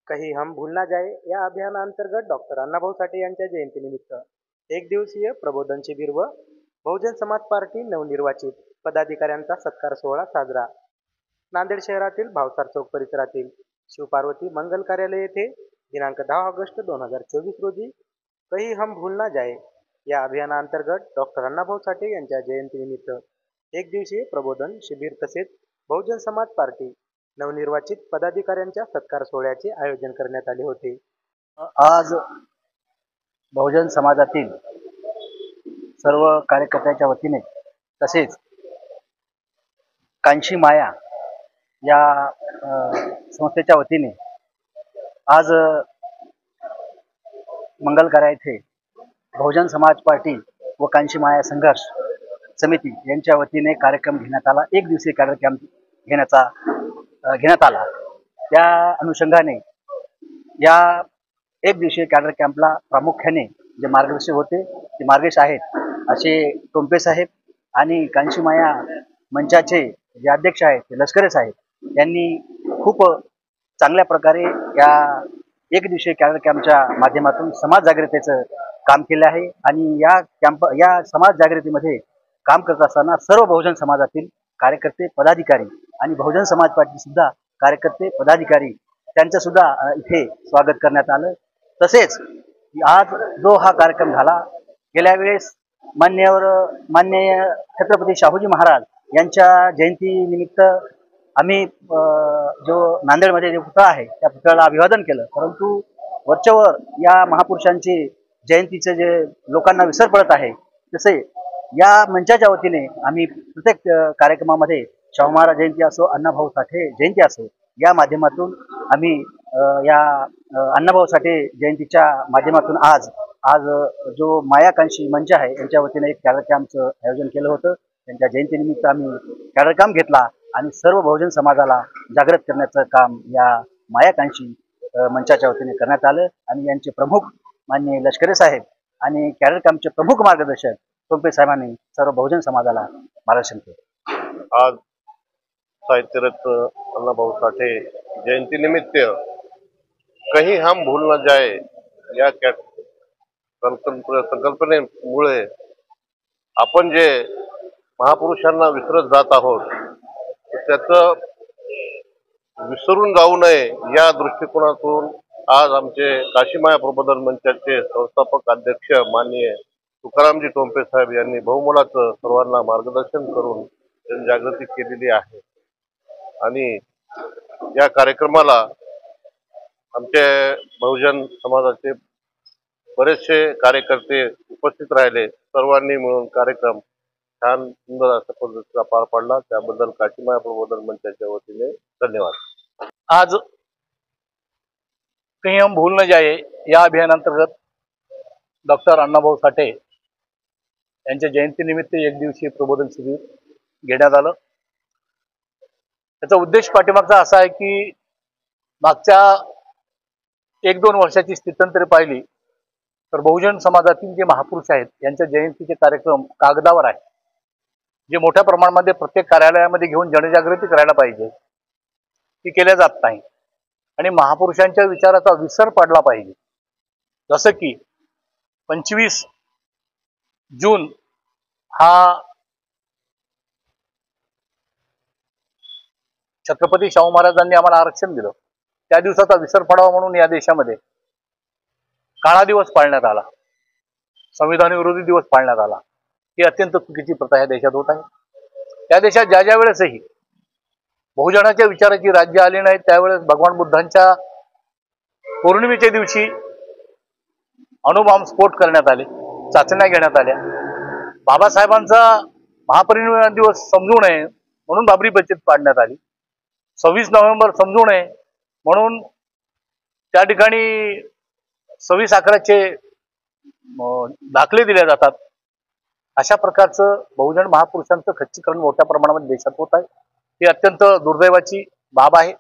कहीं हम भूल ना जाए या अभियानाअंतर्गत डॉक्टर अण्णाभाऊ साठे यांच्या जयंतीनिमित्त एक दिवसीय प्रबोधन शिबिर व बहुजन समाज पार्टी नवनिर्वाचित पदाधिकाऱ्यांचा सत्कार सोहळा साजरा. नांदेड शहरातील भावसार चौक परिसरातील शिवपार्वती मंगल कार्यालय येथे दिनांक 10 ऑगस्ट 2024 रोजी कहीं हम भूल ना जाए या अभियानाअंतर्गत डॉक्टर अण्णाभाऊ साठे यांच्या जयंतीनिमित्त एक दिवसीय प्रबोधन शिबिर तसेच बहुजन समाज पार्टी नवनिर्वाचित पदाधिकाऱ्यांच्या सत्कार सोहळ्याचे आयोजन करण्यात आले होते. आज बहुजन समाजातील सर्व कार्यकर्त्यांच्या वतीने तसेच कांशी माया या संस्थेच्या वतीने आज मंगलकार्या येथे बहुजन समाज पार्टी व कांशी माया संघर्ष समिती यांच्या वतीने कार्यक्रम घेण्यात आला. एक दिवसीय कार्यक्रम घेण्यात आला. त्या अनुषंगाने या एक दिवसीय कार्यक्रमाला प्रामुख्याने जे मार्गदर्शक होते ते मार्गदर्शक आहेत असे टोंपे साहेब आणि कांशी माया मंचाचे जे अध्यक्ष आहेत ते लष्करे साहेब यांनी खूप चांगल्या प्रकारे या एक दिवसीय कार्यक्रमाच्या माध्यमातून समाज जागृतीचं काम केले आहे. आणि या समाज जागृतीमध्ये काम करत असताना सर्व बहुजन समाजातील कार्यकर्ते पदाधिकारी आणि बहुजन समाज पार्टी सुद्धा कार्यकर्ते पदाधिकारी त्यांचं सुद्धा इथे स्वागत करण्यात आलं. तसेच आज जो हा कार्यक्रम झाला गेल्या वेळेस माननीय छत्रपती शाहूजी महाराज यांच्या जयंतीनिमित्त आम्ही जो नांदेडमध्ये जे पुतळा आहे त्या पुतळ्याला अभिवादन केलं, परंतु वरच्यावर या महापुरुषांची जयंतीचे जे लोकांना विसर पडत आहे तसे या मंचाच्या वतीने आम्ही प्रत्येक कार्यक्रमामध्ये शाहू महाराज जयंती असो अण्णाभाऊ साठे जयंती असो या माध्यमातून आम्ही या अण्णाभाऊ साठे जयंतीच्या माध्यमातून आज जो माया कांशी मंच आहे यांच्या वतीने एक कार्यक्रमाचं आयोजन केलं होतं. त्यांच्या जयंतीनिमित्त आम्ही कार्यक्रम घेतला आणि सर्व बहुजन समाजाला जागृत करण्याचं काम या माया कांशी मंचाच्या वतीने करण्यात आलं. आणि यांचे प्रमुख माननीय लष्करे साहेब आणि कार्यक्रमाचे प्रमुख मार्गदर्शक टोंपे साहेबांनी सर्व बहुजन समाजाला मार्गदर्शन केले. आज साहित्यरत्न अण्णाभाऊ साठे जयंतीनिमित्त कहीं हम भूल न जाए या संकल्पनेमुळे आपण जे महापुरुषांना विसरत जात आहोत त्याचं विसरून जाऊ नये या दृष्टिकोनातून आज आमचे काशीमाया प्रबोधन मंचाचे संस्थापक अध्यक्ष माननीय तुकारामजी टोंपे साहेब यांनी बहुमोलाचं सर्वांना मार्गदर्शन करून जनजागृती केलेली आहे. आणि या कार्यक्रमाला आमचे बहुजन समाजाचे बरेचसे कार्यकर्ते उपस्थित राहिले. सर्वांनी मिळून कार्यक्रम छान सुंदर अशा पद्धतीचा पार पडला. त्याबद्दल काशीमाया प्रबोधन मंचाच्या वतीने धन्यवाद. आज कहीं हम भूल न जाए या अभियानांतर्गत डॉक्टर अण्णाभाऊ साठे यांच्या जयंतीनिमित्त एक दिवसीय प्रबोधन शिबिर घेण्यात आलं. त्याचा उद्देश पाठीमागचा असा आहे की मागच्या 1-2 वर्षाची स्थित्यंतरे पाहिली तर बहुजन समाजातील जे महापुरुष आहेत यांच्या जयंतीचे कार्यक्रम कागदावर आहे, जे मोठ्या प्रमाणामध्ये प्रत्येक कार्यालयामध्ये घेऊन जनजागृती करायला पाहिजे ती केल्या जात नाही. आणि महापुरुषांच्या विचाराचा विसर पडला पाहिजे. जसं की 25 जून हा छत्रपती शाहू महाराजांनी आम्हाला आरक्षण दिलं, त्या दिवसाचा विसर पडावा म्हणून या देशामध्ये काळा दिवस पाळण्यात आला, संविधान विरोधी दिवस पाळण्यात आला. ही अत्यंत चुकीची प्रथा या देशात होत आहे. त्या देशात ज्या वेळेसही बहुजनाच्या विचाराची राज्य आली नाहीत त्यावेळेस भगवान बुद्धांच्या पौर्णिमेच्या दिवशी अणुबॉम्ब स्फोट करण्यात आले, चाचण्या घेण्यात आल्या. बाबासाहेबांचा महापरिनिर्वाण दिवस समजू नये म्हणून बाबरी मशीद पाडण्यात आली. 26 नोव्हेंबर समजू नये म्हणून त्या ठिकाणी 26/11चे दाखले दिले जातात. अशा प्रकारचं बहुजन महापुरुषांचं खच्चीकरण मोठ्या प्रमाणामध्ये देशात होत आहे. ही अत्यंत दुर्दैवाची बाब आहे.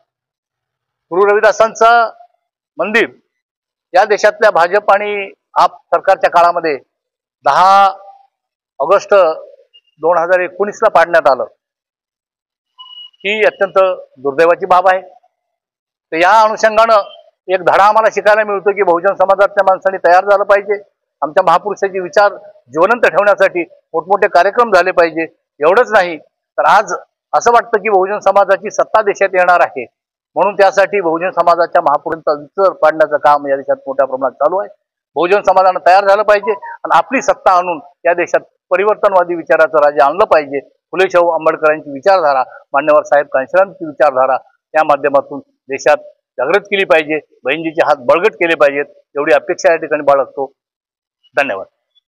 गुरु रविदासांचा मंदिर या देशातल्या भाजप आणि आप सरकारच्या काळामध्ये 10 ऑगस्ट 2019ला पाडण्यात आलं. ही अत्यंत दुर्दैवाची बाब आहे. तर या अनुषंगानं एक धडा आम्हाला शिकायला मिळतो की बहुजन समाजातल्या माणसांनी तयार झालं पाहिजे. आमच्या महापुरुषाचे विचार जिवंत ठेवण्यासाठी मोठमोठे कार्यक्रम झाले पाहिजे. एवढंच नाही तर आज असं वाटतं की बहुजन समाजाची सत्ता देशात येणार आहे, म्हणून त्यासाठी बहुजन समाजाच्या महापुरुषांचा विचार पाडण्याचं काम या देशात मोठ्या प्रमाणात चालू आहे. बहुजन समाजानं तयार झालं पाहिजे आणि आपली सत्ता आणून या देशात परिवर्तनवादी विचाराचं राज्य आणलं पाहिजे. फुले शाहू आंबेडकरांची विचारधारा, मान्यवर साहेब कांशीरामांची विचारधारा या माध्यमातून देशात जागृत केली पाहिजे. बहिणजीचे हात बळकट केले पाहिजेत, एवढी अपेक्षा या ठिकाणी बाळगतो. धन्यवाद.